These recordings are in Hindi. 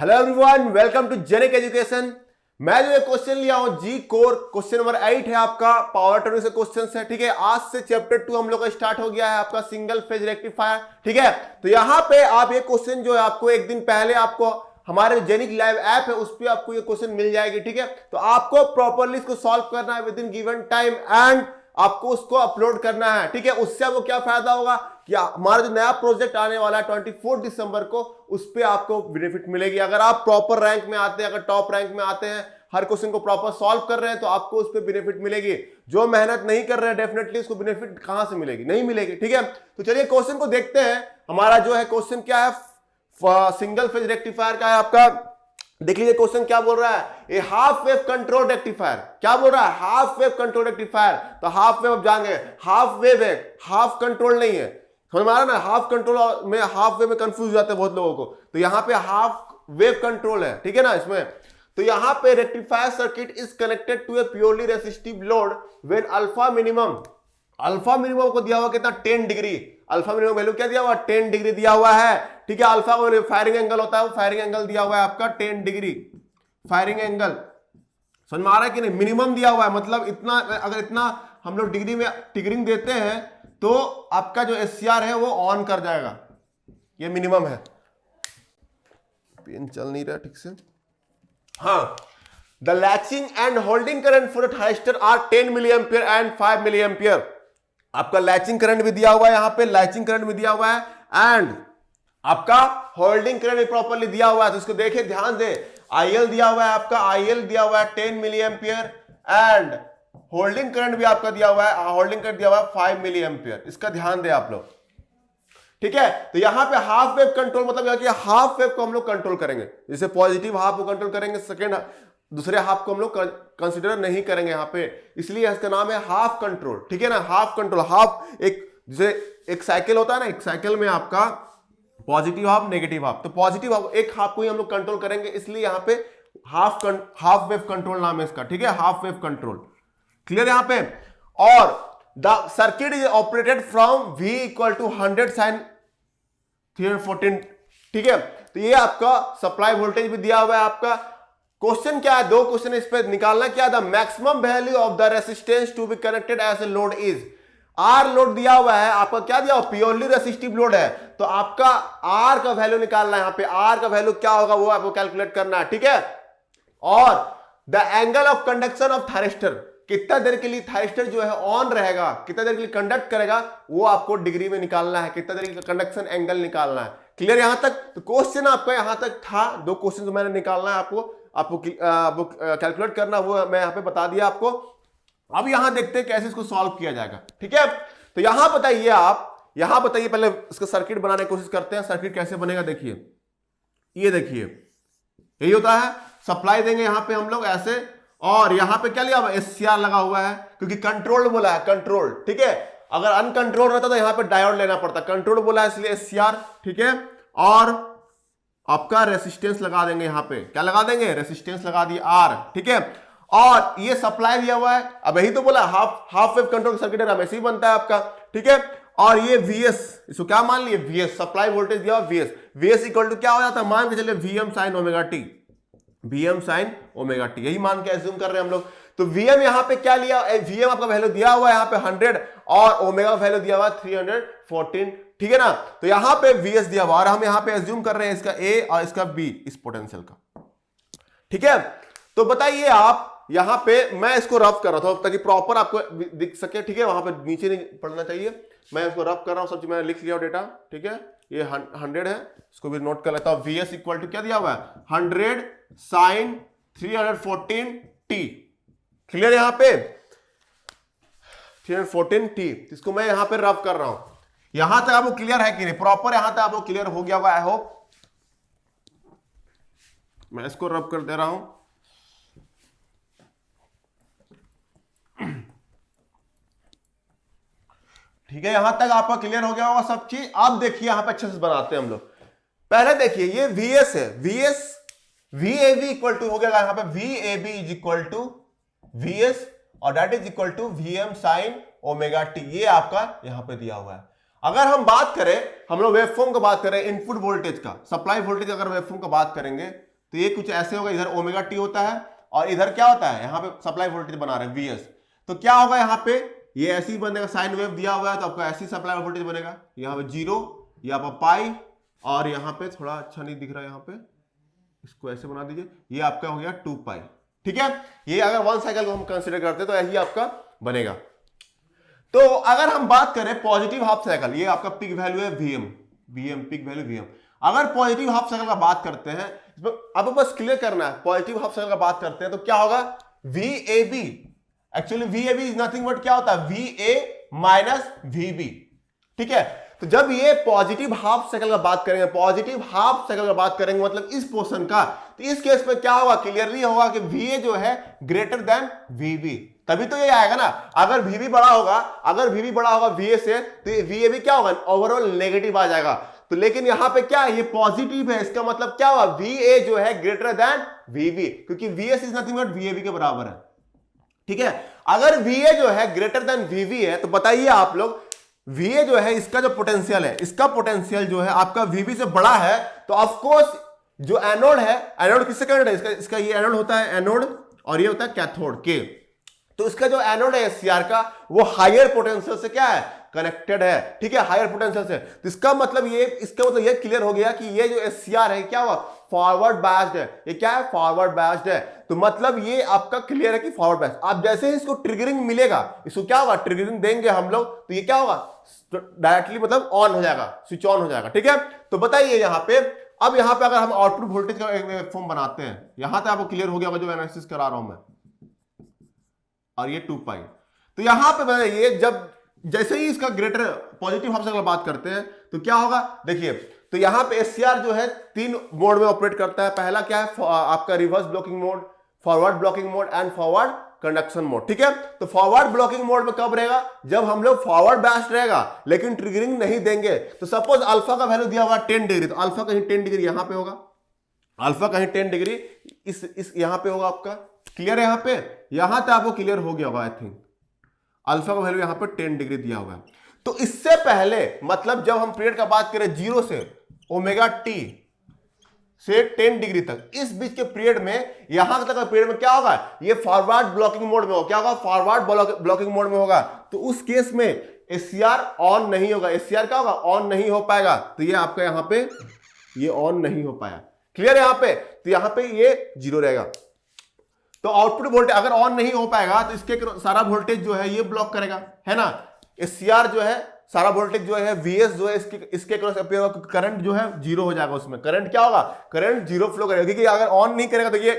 Hello everyone, welcome to Jenik education. मैं जो क्वेश्चन लिया हूं जी कोर, क्वेश्चन नंबर 8 है आपका, पावर ट्रिलियन से क्वेश्चन है। ठीक है, आज से चैप्टर 2 हम लोग का स्टार्ट हो गया है आपका सिंगल फेज रेक्टिफायर। ठीक है, तो यहां पे आप ये क्वेश्चन जो है आपको एक दिन पहले आपको हमारे जेनिक लाइव ऐप है उस पर आपको ये क्वेश्चन मिल जाएगी। ठीक है, तो आपको प्रॉपरली इसको सॉल्व करना है with in given time and आपको उसको अपलोड करना है। ठीक है, उससे आपको क्या फायदा होगा कि हमारा जो नया प्रोजेक्ट आने वाला है 24 दिसंबर को, उस पे आपको बेनिफिट मिलेगी। अगर आप प्रॉपर रैंक में आते हैं, अगर टॉप रैंक में आते हैं, हर क्वेश्चन को प्रॉपर सॉल्व कर रहे हैं, तो आपको उस पे बेनिफिट मिलेगी। जो मेहनत नहीं कर रहे हैं, डेफिनेटली उसको बेनिफिट कहां से मिलेगी? नहीं मिलेगी। ठीक है, तो चलिए क्वेश्चन को देखते हैं। हमारा जो है क्वेश्चन क्या है, सिंगल फेज रेक्टिफायर का है आपका। देख लीजिए क्वेश्चन क्या बोल रहा है, ए हाफ वेव कंट्रोल रेक्टिफायर। क्या बोल रहा है? Half wave control rectifier. तो हाफ वेव आप जान गए, हाफ वेव है, हाफ कंट्रोल नहीं है। समझ में आ रहा ना? हाफ कंट्रोल में हाफ वेव में कंफ्यूज हो जाते हैं बहुत लोगों को, तो यहां पे हाफ वेव कंट्रोल है। ठीक है ना इसमें, तो यहां पे rectifier circuit is connected to a purely resistive load when alpha minimum को दिया हुआ कितना? 10 डिग्री। अल्फा मिनिमम वैल्यू क्या दिया हुआ? 10 डिग्री दिया हुआ है। ठीक है, अल्फा का फायरिंग एंगल होता है, वो फायरिंग एंगल दिया हुआ है आपका 10 डिग्री फायरिंग एंगल। समझ में आ रहा है कि नहीं? मिनिमम दिया हुआ है, मतलब इतना, अगर इतना हम लोग डिग्री में टिगरिंग देते हैं तो आपका जो एससीआर है वो ऑन कर जाएगा। ये मिनिमम है। पेन चल नहीं रहा ठीक से। हाँ, the latching and holding current for the thyristor are 10 milliampere and 5 milliampere. आपका लैचिंग करंट भी दिया हुआ है, यहां पे लैचिंग करंट भी दिया हुआ है एंड आपका होल्डिंग करंट भी प्रॉपर्ली दिया हुआ है। तो इसको देखिए, ध्यान दे, आईएल दिया हुआ है आपका, आईएल दिया हुआ है 10 milliampere and holding current भी आपका दिया हुआ है, होल्डिंग करंट दिया हुआ है 5 मिली एम्पियर। इसका ध्यान दे आप लोग। ठीक है, तो यहां पे हाफ वेव कंट्रोल मतलब कि हाफ वेव को हम लोग कंट्रोल करेंगे। जैसे पॉजिटिव हाफ को कंट्रोल करेंगे, सेकेंड दूसरे हाफ को हम लोग कंसीडर नहीं करेंगे यहां पे, इसलिए इसका नाम है हाफ कंट्रोल। ठीक है ना, हाफ कंट्रोल। हाफ एक जैसे एक साइकिल होता है ना, एक साइकिल में आपका पॉजिटिव हाफ नेगेटिव हाफ, तो पॉजिटिव हाफ एक हाफ को ही हम लोग कंट्रोल करेंगे, इसलिए यहां पे हाफ वेव कंट्रोल नाम है इसका। ठीक है, हाफ वेव कंट्रोल। क्लियर यहां पे? और the circuit is operated from V equal to 100 sin 314। ठीक है, तो ये आपका सप्लाई वोल्टेज भी दिया हुआ है आपका। क्वेश्चन क्या है? दो क्वेश्चन इस पे निकालना। क्या? The maximum value of the resistance to be connected as a load is. R load दिया हुआ है आपका, क्या दिया हुआ? प्योरली रेसिस्टिव लोड है, तो आपका आर का वैल्यू निकालना है। यहां पे आर का वैल्यू क्या होगा वो आपको कैलकुलेट करना है। ठीक है, और the angle of conduction of thyristor, कितना देर के लिए थायरिस्टर जो है ऑन रहेगा, कितना देर के लिए कंडक्ट करेगा, वो आपको डिग्री में निकालना है, कितना देर का कंडक्शन एंगल निकालना है। क्लियर यहां तक? तो क्वेश्चन आपका यहां तक था। दो क्वेश्चन जो मैंने निकालना है आपको कैलकुलेट करना, वो मैं यहां पे बता दिया आपको। अब यहां देखते हैं कैसे इसको सॉल्व किया जाएगा। ठीक है, तो यहां बताइए, आप यहां बताइए, पहले इसका सर्किट बनाने की कोशिश करते हैं। सर्किट कैसे बनेगा देखिए, ये देखिए, यही होता है। सप्लाई देंगे यहां पे हम लोग ऐसे, और यहां पे क्या लिया हुआ? एससीआर लगा हुआ है, क्योंकि कंट्रोल बोला है, कंट्रोल। ठीक है, अगर अनकंट्रोल रहता तो यहां पे डायोड लेना पड़ता, कंट्रोल बोला है इसलिए एससीआर। ठीक है, और आपका रेसिस्टेंस लगा देंगे यहां पे, क्या लगा देंगे? रेसिस्टेंस लगा दिए आर। ठीक है, और ये सप्लाई दिया हुआ है। अब यही तो बोला हाफ वेव कंट्रोल सर्किट हमेशा ही बनता है आपका। ठीक है, और ये VS, इसको क्या मान लिए? VS सप्लाई वोल्टेज दिया हुआ VS इक्वल टू क्या हो जाता है? मान के चलिए VM sin omega T, VM sin omega T, यही मान के एज्यूम कर रहे हैं हम लोग। तो VM यहां पे क्या लिया? VM आपका वैल्यू दिया हुआ है यहां पे 100 और ओमेगा वैल्यू दिया हुआ है 314। ठीक है ना, तो यहां पे VS दिया हुआ और हम यहां पे एज्यूम कर रहे हैं इसका A और इसका B, इस पोटेंशियल का। ठीक है, तो बताइए आप, यहां पे मैं इसको रफ कर रहा था ताकि प्रॉपर आपको दिख सके। ठीक है, वहां पे नीचे नहीं पढ़ना चाहिए, मैं इसको रफ कर रहा हूं, सब चीज मैंने लिख लिया डेटा। ठीक है, ये 100 है, इसको भी नोट कर लेता हूं। VS इक्वल टू क्या दिया हुआ है? 100 sin 314t। क्लियर यहां पे? 314t, इसको मैं यहां पे रफ कर रहा हूं। यहां तक आपको क्लियर है कि नहीं? प्रॉपर यहां तक आपको क्लियर हो गया हुआ, आई होप। मैं इसको रफ कर दे रहा हूं। ठीक है, यहां तक आपका क्लियर हो गया होगा सब चीज। अब देखिए यहां पे अच्छे से बनाते हैं हम लोग। पहले देखिए, ये VS है, VAB इक्वल टू हो गया यहां पे, VAB is equal to VS और that is equal to VM sin omega t. ये आपका यहां पे दिया हुआ है। अगर हम बात करें, हम लोग वेवफॉर्म का बात करें, इनपुट वोल्टेज का, सप्लाई वोल्टेज, अगर वेवफॉर्म का बात करेंगे तो ये कुछ ऐसे होगा, इधर ओमेगा टी होता है और इधर क्या होता है, यहाँ पे सप्लाई वोल्टेज बना रहे हैं वीएस। तो क्या होगा यहाँ पे, ये ऐसे ही बनेगा, साइन वेव दिया हुआ है तो आपका ऐसी सप्लाई वोल्टेज बनेगा, यहाँ पे 0, यहाँ पर पाई, और यहाँ पे थोड़ा अच्छा नहीं दिख रहा है, यहाँ पे इसको ऐसे बना दीजिए, ये आपका हो गया 2 पाई। ठीक है, ये अगर 1 साइकिल को हम कंसीडर करते हैं तो यही आपका बनेगा। तो अगर हम बात करें पॉजिटिव हाफ साइकिल, ये आपका पिक वैल्यू है वीएम पिक वैल्यू वीएम। अगर पॉजिटिव हाफ साइकिल का बात करते हैं, अब बस क्लियर करना है, पॉजिटिव हाफ साइकिल का बात करते हैं तो क्या होगा, VAB, actually VAB is nothing but क्या होता है, VA माइनस VB। ठीक है, तो जब ये पॉजिटिव हाफ साइकिल का बात करेंगे, पॉजिटिव हाफ साइकिल का बात करेंगे मतलब इस पोर्शन का, तो इस केस में क्या होगा, क्लियरली होगा कि VA जो है ग्रेटर देन VB, तभी तो ये आएगा ना। अगर VB बड़ा होगा, अगर VB बड़ा होगा VA से, तो ये VAB क्या होगा, ओवरऑल नेगेटिव आ जाएगा। तो लेकिन यहां पे क्या है, ये पॉजिटिव है, इसका मतलब क्या हुआ, VA जो है ग्रेटर देन VB, क्योंकि VS is nothing but VAB के बराबर है। ठीक है, अगर VA जो है ग्रेटर देन VB है, तो बताइए आप लोग, VA जो है इसका जो पोटेंशियल है, इसका पोटेंशियल जो है आपका VB से बड़ा है, तो ऑफ कोर्स जो एनोड है, एनोड किससे कनेक्टेड है, इसका ये एनोड होता है एनोड, और ये होता है कैथोड के। तो इसका जो एनोड है SCR का, वो हायर पोटेंशियल से क्या है, कनेक्टेड है। ठीक है, हायर पोटेंशियल से। तो इसका मतलब ये क्लियर हो गया कि ये जो SCR है क्या हुआ, फॉरवर्ड बायस्ड है। ये क्या है, फॉरवर्ड बायस्ड है। तो मतलब ये आपका क्लियर है कि फॉरवर्ड बायस्ड। आप जैसे ही इसको ट्रिगरिंग मिलेगा, इसको क्या होगा, ट्रिगरिंग देंगे हम लोग, तो ये क्या होगा, डायरेक्टली मतलब ऑन हो जाएगा, स्विच ऑन हो जाएगा। ठीक है, तो बताइए यहां पे, अब यहां पे अगर हम आउटपुट वोल्टेज का एक फॉर्म बनाते हैं, यहां तक आपको क्लियर हो गया जो एनालिसिस करा रहा हूं मैं, और ये 2 पाई। तो यहां पे ये जब जैसे ही इसका ग्रेटर पॉजिटिव हाफ साइकिल बात करते हैं तो क्या होगा, देखिए, तो यहां पे SCR जो है 3 मोड में ऑपरेट करता है। पहला क्या है, आपका reverse blocking mode, forward blocking mode and forward conduction mode. ठीक है, तो फॉरवर्ड ब्लॉकिंग मोड में कब रहेगा, जब हम लोग फॉरवर्ड बायस्ड रहेगा लेकिन ट्रिगरिंग नहीं देंगे। तो सपोज अल्फा का वैल्यू दिया हुआ 10 डिग्री, तो अल्फा कहीं 10 डिग्री यहां पे होगा, अल्फा कहीं 10 डिग्री इस यहां पे होगा आपका। क्लियर है, यहां तक आपको क्लियर हो गया होगा आई थिंक। अल्फा का वैल्यू यहां पे 10 डिग्री दिया हुआ है। तो इससे पहले मतलब जब हम पीरियड का बात करें 0 से ओमेगा टी से 10 डिग्री तक, इस बीच के पीरियड में, यहां तक का पीरियड में क्या होगा, ये फॉरवर्ड ब्लॉकिंग मोड में होगा। क्या होगा, फॉरवर्ड ब्लॉकिंग मोड में होगा। तो उस केस में SCR ऑन नहीं होगा, SCR क्या होगा, ऑन नहीं हो पाएगा। तो ये आपका यहां पे ये ऑन नहीं हो पाया। क्लियर है यहां पे, तो यहां पे ये 0 रहेगा। तो आउटपुट वोल्टेज अगर ऑन नहीं हो पाएगा तो इसके सारा वोल्टेज जो है ये ब्लॉक करेगा, है ना। SCR जो है सारा वोल्टेज जो है VS जो है इसके क्रॉस अपियर होगा, करंट जो है 0 हो जाएगा। उसमें करंट क्या होगा, करंट 0 फ्लो करेगा, क्योंकि अगर ऑन नहीं करेगा तो ये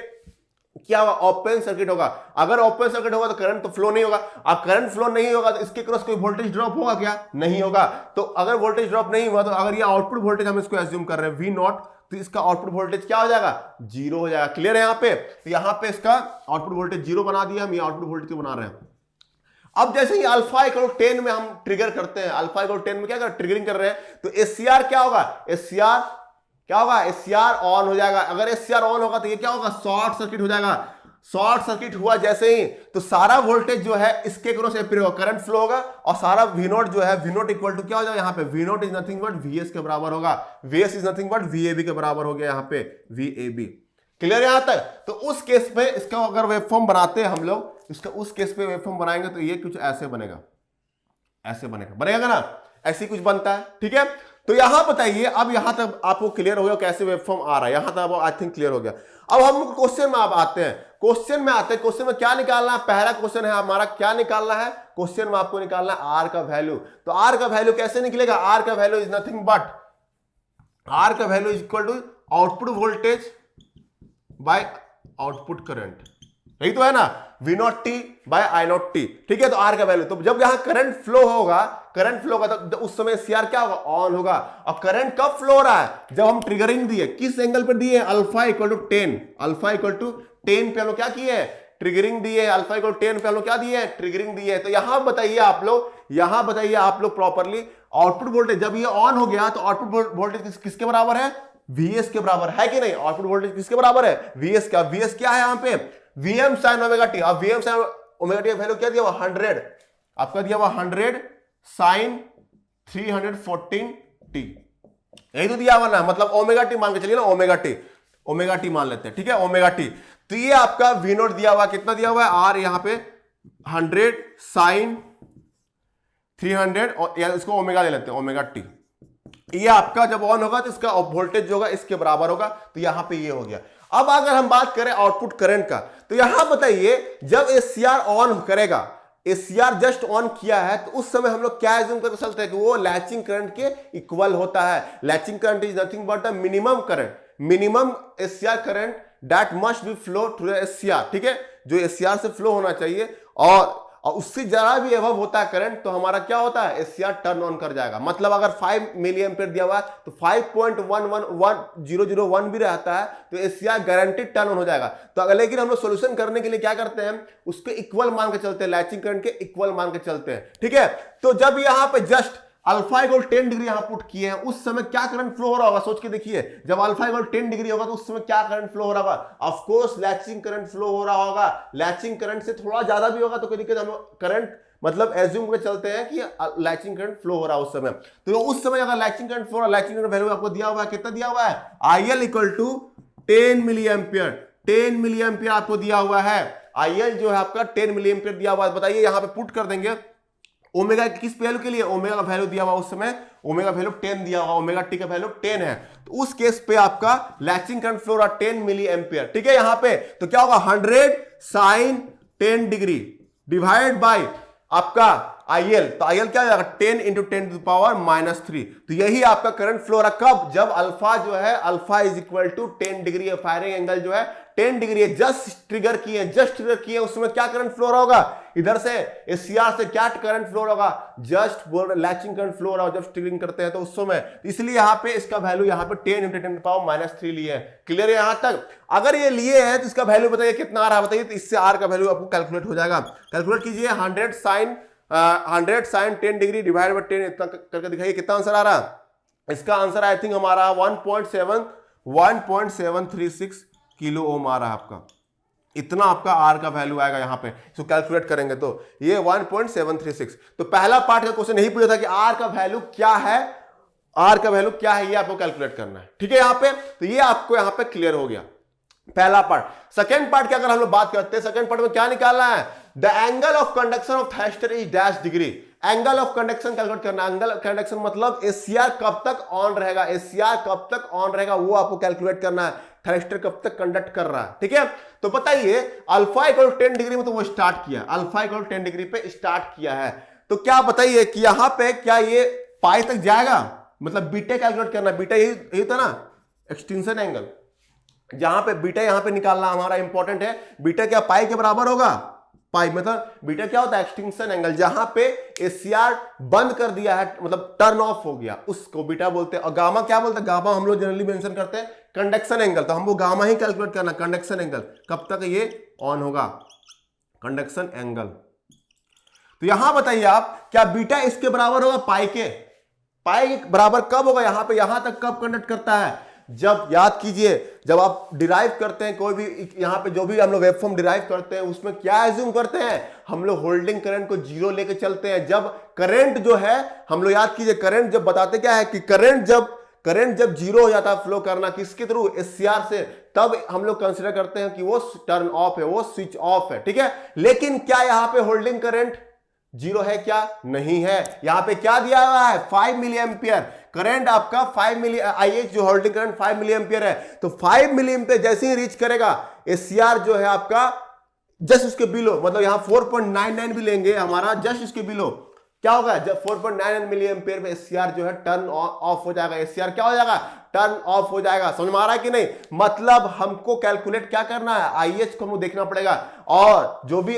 क्या होगा, ओपन सर्किट होगा। अगर ओपन सर्किट होगा तो करंट तो फ्लो नहीं होगा। अब करंट फ्लो नहीं होगा तो इसके क्रॉस कोई वोल्टेज ड्रॉप होगा क्या, नहीं होगा। तो अगर वोल्टेज ड्रॉप नहीं हुआ तो अगर ये आउटपुट वोल्टेज हम इसको एज्यूम कर रहे हैं V0, तो इसका आउटपुट वोल्टेज क्या हो जाएगा, 0 हो जाएगा। क्लियर है यहां पे, तो यहां पे इसका आउटपुट वोल्टेज 0 बना दिया हम, ये आउटपुट वोल्टेज को बना रहे हैं। अब जैसे ही अल्फा इक्वल 10 में हम ट्रिगर करते हैं, अल्फा इक्वल 10 में क्या कर ट्रिगरिंग कर रहे हैं, तो SCR क्या होगा, SCR क्या होगा, SCR ऑन हो जाएगा। अगर SCR ऑन होगा तो ये क्या होगा, शॉर्ट सर्किट हो जाएगा। शॉर्ट सर्किट हुआ जैसे ही, तो सारा वोल्टेज जो है इसके क्रॉस अपियर होगा, करंट फ्लो होगा, और सारा V0 जो है, V0 इक्वल टू क्या हो जाएगा, यहाँ पे V0 is nothing but VS के बराबर होगा, VS is nothing but VAB के बराबर हो गया यहाँ पे VAB। क्लियर है यहां तक। तो उस केस पे इसका अगर वेवफॉर्म बनाते हैं हम लोग, इसका उस केस पे वेवफॉर्म बनाएंगे तो ये कुछ ऐसे बनेगा, ऐसे बनेगा ना, ऐसी कुछ बनता है। ठीक है, तो यहां बताइए, अब यहां तक आपको क्लियर हो गया कैसे वेवफॉर्म आ रहा है, यहां तक आई थिंक क्लियर हो गया। अब हम क्वेश्चन में आप आते हैं, क्वेश्चन में क्या निकालना है। पहला क्वेश्चन है हमारा, क्या निकालना है, क्वेश्चन में आपको निकालना है R का वैल्यू। तो R का वैल्यू कैसे निकलेगा, R का value is nothing but, R का value is equal to output voltage by output current, यही तो है ना, V0T बाय I0T। ठीक है, तो R का वैल्यू, तो जब यहां करंट फ्लो होगा तो उस समय SCR क्या होगा, ऑन होगा। और करंट कब फ्लो हो रहा है, जब हम ट्रिगरिंग दिए, किस एंगल पर दिए, alpha equal to 10, alpha equal to 10 पे हम लोग क्या किए, ट्रिगरिंग दिए। अल्फा इक्वल 10 पे हम लोग क्या दिए, ट्रिगरिंग दिए। तो यहां बताइए आप लोग प्रॉपरली, आउटपुट वोल्टेज जब ये ऑन हो गया तो आउटपुट वोल्टेज किसके बराबर है, VS के बराबर है कि नहीं। आउटपुट वोल्टेज किसके बराबर है, VS का। VS क्या है यहाँ पे, VM sin ओमेगा टी। अब VM sin omega T value क्या दिया हुआ, 100, आपका दिया हुआ 100 sin 314t, यही तो दिया हुआ ना, मतलब ओमेगा टी मान के चलिए ना, ओमेगा टी। ओमेगा टी मान लेते हैं, ठीक है, ओमेगा टी। तो ये आपका वी नोट दिया हुआ, कितना दिया हुआ है, आर यहां पे 100 साइन 300, और इसको ओमेगा ले लेते हैं, ओमेगा टी। ये आपका जब ऑन होगा तो इसका वोल्टेज जो होगा इसके बराबर होगा, तो यहां पे ये हो गया। अब अगर हम बात करें आउटपुट करंट का, तो यहां बताइए जब एसीआर ऑन करेगा, एसीआर जस्ट ऑन किया है, तो उस समय हम लोग क्या एज्यूम करके चलते हैं कि वो लैचिंग करंट के इक्वल होता है। Latching current is nothing but the minimum current, minimum ACR current that must be flow through ACR, ठीक है, जो एसीआर से फ्लो होना चाहिए, और उससे जरा भी एबव होता है करंट तो हमारा क्या होता है, एसीआर टर्न ऑन कर जाएगा। मतलब अगर 5 मिली एम्पियर दिया हुआ है तो 5.11100 भी रहता है तो एसीआर गारंटेड टर्न ऑन हो जाएगा। तो अगर लेकिन हम लोग सोल्यूशन करने के लिए क्या करते हैं, उसके इक्वल मान के चलते हैं, लैचिंग करंट के इक्वल मान के चलते हैं, ठीक है। तो जब यहां पे जस्ट अल्फा इक्वल 10 डिग्री यहां पुट किए हैं, उस समय क्या करंट फ्लो हो रहा होगा, सोच के देखिए। जब अल्फा इक्वल 10 डिग्री होगा तो उस समय क्या करंट फ्लो हो रहा होगा, of course latching current flow हो रहा होगा। लैचिंग करंट से थोड़ा ज्यादा भी होगा तो कोई दिक्कत, हम करंट मतलब एज्यूम करके चलते हैं कि लैचिंग करंट फ्लो हो रहा है उस समय। तो उस समय अगर लैचिंग करंट फ्लो हो रहा है, लैचिंग करंट वैल्यू आपको दिया हुआ है, कितना दिया हुआ है, IL equal to 10 milliampere, 10 milliampere आपको दिया हुआ है। IL जो है आपका 10 मिली एम्पियर दिया हुआ है। बताइए यहां पे पुट कर देंगे ओमेगा किस वैल्यू के लिए, ओमेगा का वैल्यू दिया हुआ उस समय, ओमेगा वैल्यू 10 दिया हुआ, ओमेगा टी का वैल्यू 10 है, तो उस केस पे आपका लैचिंग करंट फ्लो रहा 10 मिली एम्पियर, ठीक है। यहां पे तो क्या होगा, 100 साइन 10 डिग्री डिवाइड बाय आपका IL, तो IL क्या हो जाएगा, 10 इंटू 10 टू पावर -3। तो यही आपका करंट फ्लो रहा कब, जब अल्फा जो है, alpha is equal to 10 degree है, फायरिंग एंगल जो है 10 डिग्री है, जस्ट ट्रिगर किए, उस समय क्या करंट फ्लो रहा होगा, इधर से एसीआर से क्या करंट फ्लो होगा, जस्ट लैचिंग करंट फ्लो रहा होगा जब ट्रिगरिंग करते हैं तो उस समय। इसलिए यहां पे इसका वैल्यू यहां पे 10 इंटू 10 पावर -3 लिए है। क्लियर है यहां तक? अगर ये लिए हैं तो इसका वैल्यू बताइए कितना आ रहा है, बताइए। तो इससे आर का वैल्यू आपको कैलकुलेट हो जाएगा। कैलकुलेट कीजिए, 100 साइन 10 डिग्री डिवाइड बाय 10, इतना करके दिखाइए कितना आंसर आ रहा है। इसका आंसर आई थिंक हमारा 1.736 किलो ओम आ रहा है आपका। इतना आपका आर का वैल्यू आएगा यहां पे, इसको कैलकुलेट करेंगे तो ये 1.736। तो पहला पार्ट का क्वेश्चन यही पूछा था कि आर का वैल्यू क्या है, आर का वैल्यू क्या है, ये आपको कैलकुलेट करना है, ठीक है। यहां पे तो ये आपको यहां पे क्लियर हो गया पहला पार्ट। सेकंड पार्ट की अगर हम लोग बात करते हैं, सेकंड पार्ट में क्या निकालना है, the angle of conduction of thyristor is dash degree. Angle of conduction calculate करना है। एंगल ऑफ कंडक्शन मतलब एसीआर कब तक ऑन रहेगा, एसीआर कब तक ऑन रहेगा वो आपको कैलकुलेट करना है, थर्स्टर कब तक कंडक्ट कर रहा है, ठीक है। तो बताइए अल्फा इक्वल 10 डिग्री में तो वो स्टार्ट किया, अल्फा इक्वल 10 डिग्री पे स्टार्ट किया है, तो क्या बताइए कि यहां पे क्या ये पाई तक जाएगा, मतलब बीटा कैलकुलेट करना। बीटा यही था ना, एक्सटेंशन एंगल, जहां पे बीटा यहां पे निकालना हमारा इंपॉर्टेंट है। बीटा क्या पाई के बराबर होगा, पाई मतलब बीटा क्या होता है, एक्सटेंशन एंगल, जहां पे एसीआर बंद कर दिया है, मतलब टर्न ऑफ हो गया, उसको बीटा बोलते हैं। और गामा क्या बोलते हैं, गामा हम लोग जनरली मेंशन करते हैं कंडक्शन एंगल, तो हमको गामा ही कैलकुलेट करना, कंडक्शन एंगल कब तक ये ऑन होगा, कंडक्शन एंगल। तो यहां बताइए आप, क्या बीटा इसके बराबर होगा पाई के, पाई के बराबर कब होगा, यहां पे यहां तक कब कंडक्ट करता है, जब याद कीजिए जब आप डिराइव करते हैं कोई भी, यहां पे जो भी हम लोग वेवफॉर्म डिराइव करते हैं उसमें क्या एज्यूम करते हैं, हम लोग होल्डिंग करंट को जीरो लेके चलते हैं। जब करंट जो है, हम लोग याद कीजिए करंट जब बताते क्या है कि करंट जब जीरो हो जाता है फ्लो करना किसके थ्रू, एसीआर से, तब हम लोग कंसीडर करते हैं कि वो टर्न ऑफ है, वो स्विच ऑफ है, ठीक है। लेकिन क्या यहां पे होल्डिंग करंट जीरो है क्या, नहीं है। यहां पे क्या दिया हुआ है, 5 मिली एम्पियर करंट, आपका 5 मिली IH जो होल्डिंग करंट 5 मिली एम्पियर है, तो 5 मिली एम्पियर जैसे ही रीच करेगा एसीआर जो है आपका जस्ट उसके बिलो, मतलब यहां 4.99 भी लेंगे हमारा, जस्ट उसके बिलो क्या होगा, जब 4.99 मिली एम्पियर में एसीआर जो है टर्न ऑफ हो जाएगा, एसीआर क्या हो जाएगा, टर्न ऑफ हो जाएगा। समझ में आ रहा है कि नहीं, मतलब हमको कैलकुलेट क्या करना है, IH को हमको देखना पड़ेगा। और जो भी,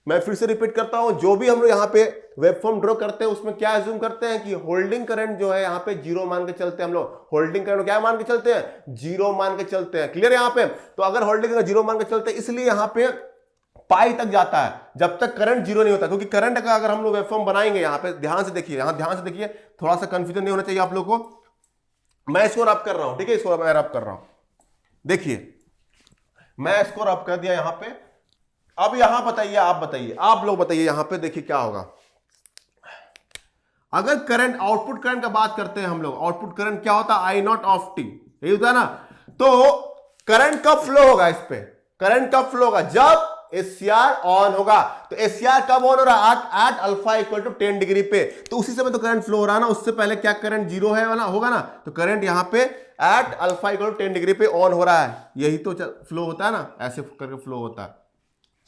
मैं फिर से रिपीट करता हूं, जो भी हम लोग यहां पे वेवफॉर्म ड्रॉ करते हैं उसमें क्या एज्यूम करते हैं कि होल्डिंग करंट जो है यहां पे जीरो मान के चलते हैं। हम लोग होल्डिंग करंट क्या मान के चलते हैं, जीरो मान के चलते हैं। क्लियर है यहां पे, तो अगर होल्डिंग करंट जीरो मान के चलते हैं, इसलिए यहां पे पाई तक जाता है जब तक करंट जीरो नहीं होता, क्योंकि करंट का अगर हम लोग वेवफॉर्म बनाएंगे, यहां पे ध्यान से देखिए, यहां ध्यान से देखिए, थोड़ा सा कंफ्यूजन नहीं होना चाहिए आप लोग को। मैं इसको रब कर रहा हूं, ठीक है, इसको मैं रब कर रहा हूं, देखिए मैं इसको रब कर दिया यहां पे। अब यहां बताइए, आप लोग बताइए यहां पे, देखिए क्या होगा। अगर करंट, आउटपुट करंट का बात करते हैं हम लोग, आउटपुट करंट क्या होता है, I0 ऑफ टी, यही होता है ना। तो करंट कब फ्लो होगा, इस पे करंट कब फ्लो होगा, जब एससीआर ऑन होगा। तो एससीआर कब ऑन हो रहा है, at alpha equal to 10 degree पे, तो उसी समय तो करंट फ्लो हो रहा है ना, उससे पहले क्या करंट जीरो है ना, होगा ना, तो करंट यहां पे at alpha equal to 10 degree पे ऑन हो रहा है, यही तो फ्लो होता है ना, ऐसे करके फ्लो होता है।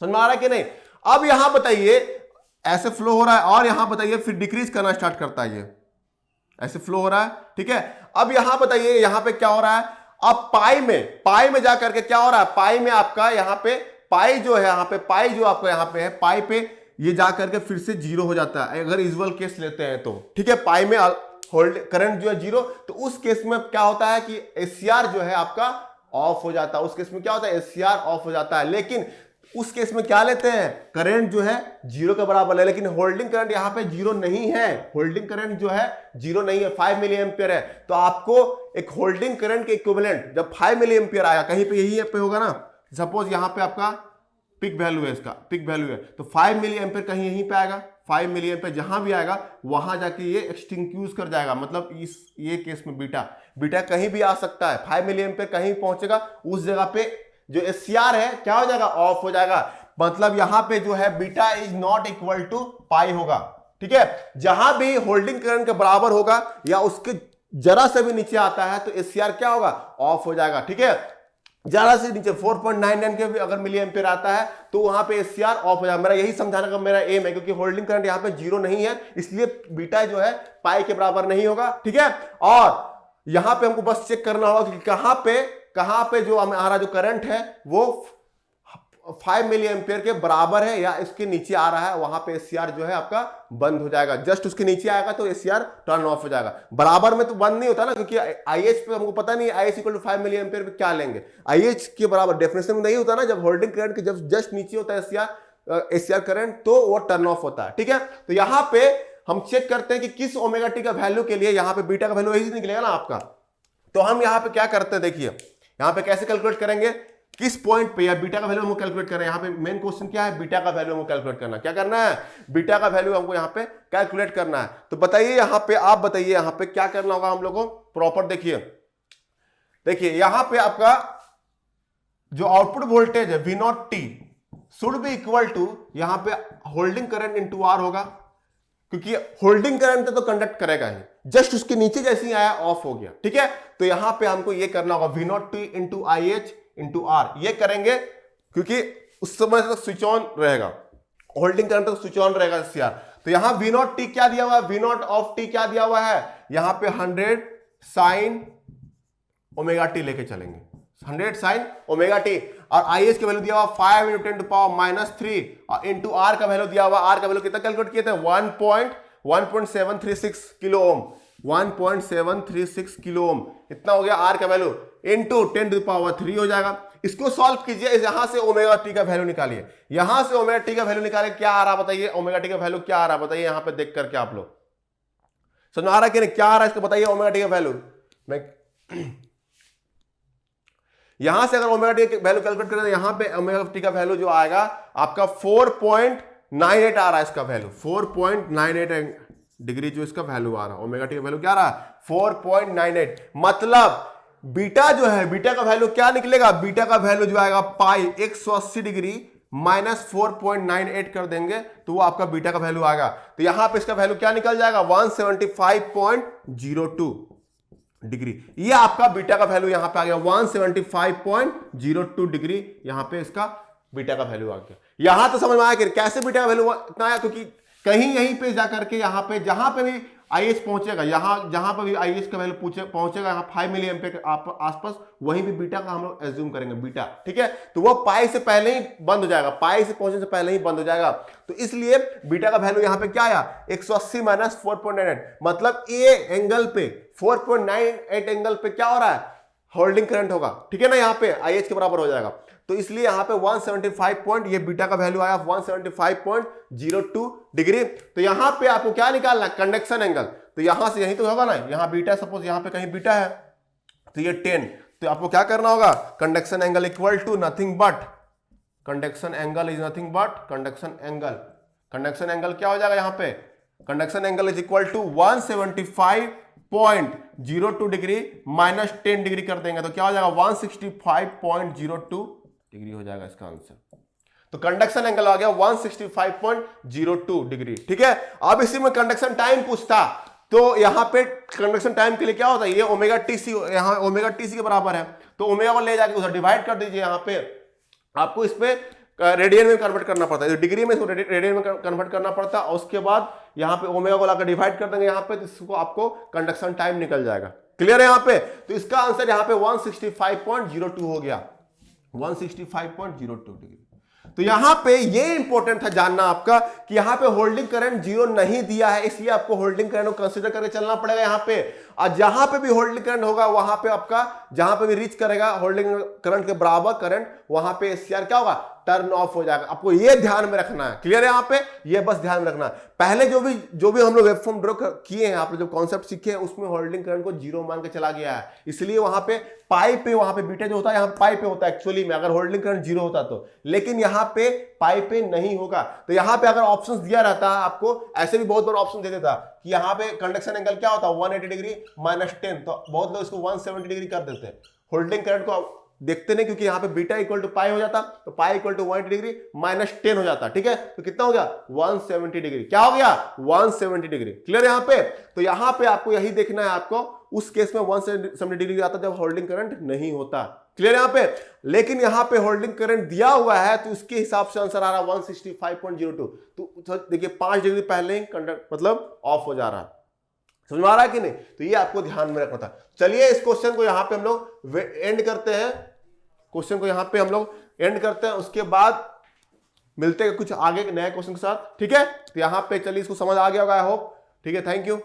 समझ में आ रहा है कि नहीं। अब यहां बताइए ऐसे फ्लो हो रहा है, और यहां बताइए फिर डिक्रीज करना स्टार्ट करता है, ये ऐसे फ्लो हो रहा है, ठीक है। अब यहां बताइए यहां पे क्या हो रहा है, अब पाई में जाकर के क्या हो रहा है, पाई में आपका यहां पे पाई जो है, यहां पे पाई जो आपका यहां पे है, पाई पे ये जाकर के फिर से जीरो हो जाता है, अगर यूजुअल केस लेते हैं तो, ठीक है। पाई में होल्ड करंट जो है जीरो, तो उस केस में क्या होता है कि एससीआर जो है आपका ऑफ हो जाता है, उस केस में क्या होता है, एससीआर ऑफ हो जाता है। लेकिन उस केस में क्या लेते हैं, करंट जो है जीरो के बराबर है, लेकिन होल्डिंग करंट यहां पे जीरो नहीं है, होल्डिंग करंट जो है जीरो नहीं है, 5 मिली एम्पियर है। तो आपको एक होल्डिंग करंट के इक्विवेलेंट जब 5 मिली एम्पियर आएगा, कहीं पे यही पे होगा ना, सपोज यहां पे आपका पिक वैल्यू है, इसका पिक वैल्यू है, तो 5 मिली एम्पियर कहीं यहीं पे आएगा, 5 मिली एम्पियर जहां भी आएगा वहां जाके ये एक्सटिंक्यूज कर जाएगा, मतलब इस ये केस में बीटा कहीं भी आ सकता है, 5 मिली एम्पियर कहीं भी पहुंचेगा, उस जगह पे जो एससीआर है क्या हो जाएगा, ऑफ हो जाएगा। मतलब यहां पे जो है beta is not equal to pi होगा, ठीक है। जहां भी होल्डिंग करंट के बराबर होगा या उसके जरा से भी नीचे आता है तो एससीआर क्या होगा, ऑफ हो जाएगा, ठीक है। जरा से नीचे 4.99 के भी अगर मिली एम्पियर आता है तो वहां पे एससीआर ऑफ हो जाएगा। मेरा यही समझाने का मेरा एम है, क्योंकि होल्डिंग करंट यहां पे जीरो नहीं है, इसलिए बीटा जो है पाई के बराबर नहीं होगा, ठीक है। और यहां पे हमको बस चेक करना होगा कि कहां पे जो हमारा जो करंट है वो 5 मिली एम्पियर के बराबर है या इसके नीचे आ रहा है, वहां पे एससीआर जो है आपका बंद हो जाएगा। जस्ट उसके नीचे आएगा तो एससीआर टर्न ऑफ हो जाएगा, बराबर में तो बंद नहीं होता ना, क्योंकि आईएच पे हमको पता नहीं आईएच इक्वल टू 5 मिली एम्पियर पे क्या लेंगे, आईएच के बराबर डेफिनेशन में नहीं होता ना, जब होल्डिंग करंट के जब जस्ट नीचे होता है एससीआर करंट तो वो टर्न ऑफ होता है, ठीक है। तो यहां पे हम चेक करते हैं कि किस ओमेगा टी का वैल्यू के लिए यहां पे बीटा का वैल्यू यही निकलेगा ना आपका। तो हम यहां पे क्या करते हैं, देखिए यहां पे कैसे कैलकुलेट करेंगे, किस पॉइंट पे या बीटा का वैल्यू हमको कैलकुलेट करना है। यहां पे मेन क्वेश्चन क्या है, बीटा का वैल्यू हमको कैलकुलेट करना है, क्या करना है, बीटा का वैल्यू हमको यहां पे कैलकुलेट करना है। तो बताइए यहां पे, आप बताइए यहां पे क्या करना होगा हम लोग को प्रॉपर। देखिए यहां पे आपका जो आउटपुट वोल्टेज है V naught t should be equal to, यहां पे होल्डिंग करंट इंटू आर होगा, क्योंकि होल्डिंग करंट तो कंडक्ट करेगा ही, जस्ट उसके नीचे जैसे ही आया ऑफ हो गया, ठीक है। तो यहां पे हमको ये करना होगा V naught T into I H into R, ये करेंगे क्योंकि उस समय तक स्विच ऑन रहेगा, होल्डिंग करंट तक स्विच ऑन रहेगा एससीआर। तो यहां V नॉट टी क्या दिया हुआ है, V नॉट ऑफ टी क्या दिया हुआ है, यहां पे 100 साइन ओमेगा टी लेके चलेंगे, 100 साइन ओमेगा टी, और आई एच का वैल्यू दिया हुआ 5 × 10⁻³ और इंटू आर का वैल्यू दिया हुआ, आर का वैल्यू कितना कैलकुलेट किए थे 1.736 किलो ओम, 1.736 किलो ओम इतना हो गया आर का वैल्यू, इंटू 10⁻³ हो जाएगा। इसको सॉल्व कीजिए, यहां से ओमेगा टी का वैल्यू निकालिए, यहां से ओमेगा टी का वैल्यू निकालिए, क्या आ रहा बताइए, ओमेगा टी का वैल्यू क्या आ रहा बताइए, यहां पे देख करके आप लोग समझ आ रहा है कि नहीं, क्या आ रहा है इसको बताइए ओमेगा टी का वैल्यू। मैं यहां से अगर ओमेगा टी का वैल्यू कैलकुलेट करें तो यहां पे ओमेगा टी का वैल्यू जो आएगा आपका 4.98 आ रहा है, इसका वैल्यू 4.98 डिग्री जो इसका वैल्यू आ रहा है, ओमेगा टी का वैल्यू क्या आ रहा है 4.98। मतलब बीटा जो है, बीटा का वैल्यू क्या निकलेगा, बीटा का वैल्यू जो आएगा पाई 180 डिग्री माइनस 4.98 कर देंगे तो वो आपका बीटा का वैल्यू आएगा। तो यहां पे इसका वैल्यू क्या निकल जाएगा 175.02 डिग्री, ये आपका बीटा का वैल्यू यहां पे आ गया 175.02 डिग्री, यहां पे इसका बीटा का वैल्यू आ गया। यहां तो समझ में आया कि कैसे बीटा का वैल्यू इतना आया, क्योंकि कहीं यहीं पे जाकर के यहां पे जहां पे भी आईएच पहुंचेगा, जहां पर भी आईएच का वैल्यू पहुंचेगा यहां 5 मिली एम्पियर के आसपास, वहीं भी बीटा का हम लोग एज्यूम करेंगे बीटा, ठीक है। तो वो पाई से पहले ही बंद हो जाएगा, पाई से पहुंचने से पहले ही बंद हो जाएगा। तो इसलिए बीटा का वैल्यू यहां पे क्या आया 180 माइनस 4.98, मतलब ए एंगल पे 4.98 एंगल पे क्या हो रहा है, होल्डिंग करंट होगा, ठीक है ना, यहां पे आईएच के बराबर हो जाएगा। तो इसलिए यहां पे 175 पॉइंट, ये बीटा का वैल्यू आया 175.02 डिग्री। तो यहां पे आपको क्या निकालना है, कंडक्शन एंगल। तो यहां से यहीं तो होगा ना, यहां बीटा, सपोज यहां पे कहीं बीटा है तो ये 10, तो आपको क्या करना होगा, conduction angle equal to nothing but, conduction angle is nothing but conduction angle, conduction angle क्या हो जाएगा यहां पे, conduction angle is equal to 175 165.02 degree minus 10 degree कर देंगे तो क्या हो जाएगा 165.02 डिग्री हो जाएगा इसका आंसर। तो कंडक्शन एंगल आ गया 165.02 डिग्री। ठीक है, अब इसी में कंडक्शन टाइम पूछता तो यहां पे कंडक्शन टाइम के लिए क्या होता है, ये ओमेगा टी सी, यहां ओमेगा टी सी के बराबर है तो ओमेगा को ले जाके उधर डिवाइड कर दीजिए। यहां पे आपको इस पे रेडियन में कन्वर्ट करना पड़ता है, डिग्री में रेडियन में कन्वर्ट करना पड़ता है और उसके बाद यहाँ पे ओमेगा को लाकर डिवाइड कर देंगे यहाँ पे, तो इसको आपको कंडक्शन टाइम निकल जाएगा। क्लियर है यहाँ पे? तो इसका आंसर यहाँ पे 165.02 हो गया, 165.02 डिग्री। तो यहां पे ये इंपॉर्टेंट था जानना आपका कि यहां पे होल्डिंग करंट जीरो नहीं दिया है, इसलिए आपको होल्डिंग करंट को कंसीडर करके चलना पड़ेगा यहां पे। और जहां पे भी होल्डिंग करंट होगा वहां पे आपका जहां पे भी रीच करेगा होल्डिंग करंट के बराबर करंट, वहां पे एससीआर क्या होगा, टर्न ऑफ हो जाएगा। आपको ये ध्यान में रखना है। क्लियर है यहाँ पे? ये बस ध्यान में रखना है। पहले जो भी हम लोग वेवफॉर्म ड्रॉ किए हैं, आपने जो कॉन्सेप्ट सीखे हैं उसमें होल्डिंग करंट को जीरो मान के चला गया है, इसलिए वहां पे पाई पे, वहां पे बीटा जो होता है यहाँ पाई पे होता है एक्चुअली में, अगर होल्डिंग करंट जीरो होता तो, लेकिन यहाँ पे पाई पे नहीं होगा। तो यहाँ पे अगर ऑप्शंस दिया रहता है आपको, ऐसे भी बहुत बार ऑप्शन दे देता कि यहाँ पे कंडक्शन एंगल क्या होता है 180 डिग्री माइनस 10, तो बहुत लोग इसको 170 डिग्री कर देते हैं। होल्डिंग करंट को देखते नहीं क्योंकि यहाँ पे बीटा इक्वल टू पाई हो जाता, तो pi equal to 180 degree minus 10 हो जाता। ठीक है, तो कितना हो गया 170 डिग्री। क्या हो गया 170 डिग्री। क्लियर है यहाँ पे? तो यहाँ पे आपको यही देखना है, आपको उस केस में 170 डिग्री आता जब होल्डिंग करंट नहीं होता। क्लियर है यहाँ पे? लेकिन यहाँ पे होल्डिंग करंट दिया हुआ है तो उसके हिसाब से आंसर आ रहा है 165.02। तो देखिए 5 डिग्री पहले ही कंडक्ट मतलब ऑफ हो जा रहा है। समझ में आ रहा है कि नहीं? तो ये आपको ध्यान में रखना था। चलिए इस क्वेश्चन को यहाँ पे हम लोग एंड करते हैं, क्वेश्चन को यहाँ पे हम लोग एंड करते हैं, उसके बाद मिलते हैं कुछ आगे नए क्वेश्चन के साथ। ठीक है, तो यहाँ पे चलिए इसको समझ आ गया होगा आई होप। ठीक है, थैंक यू।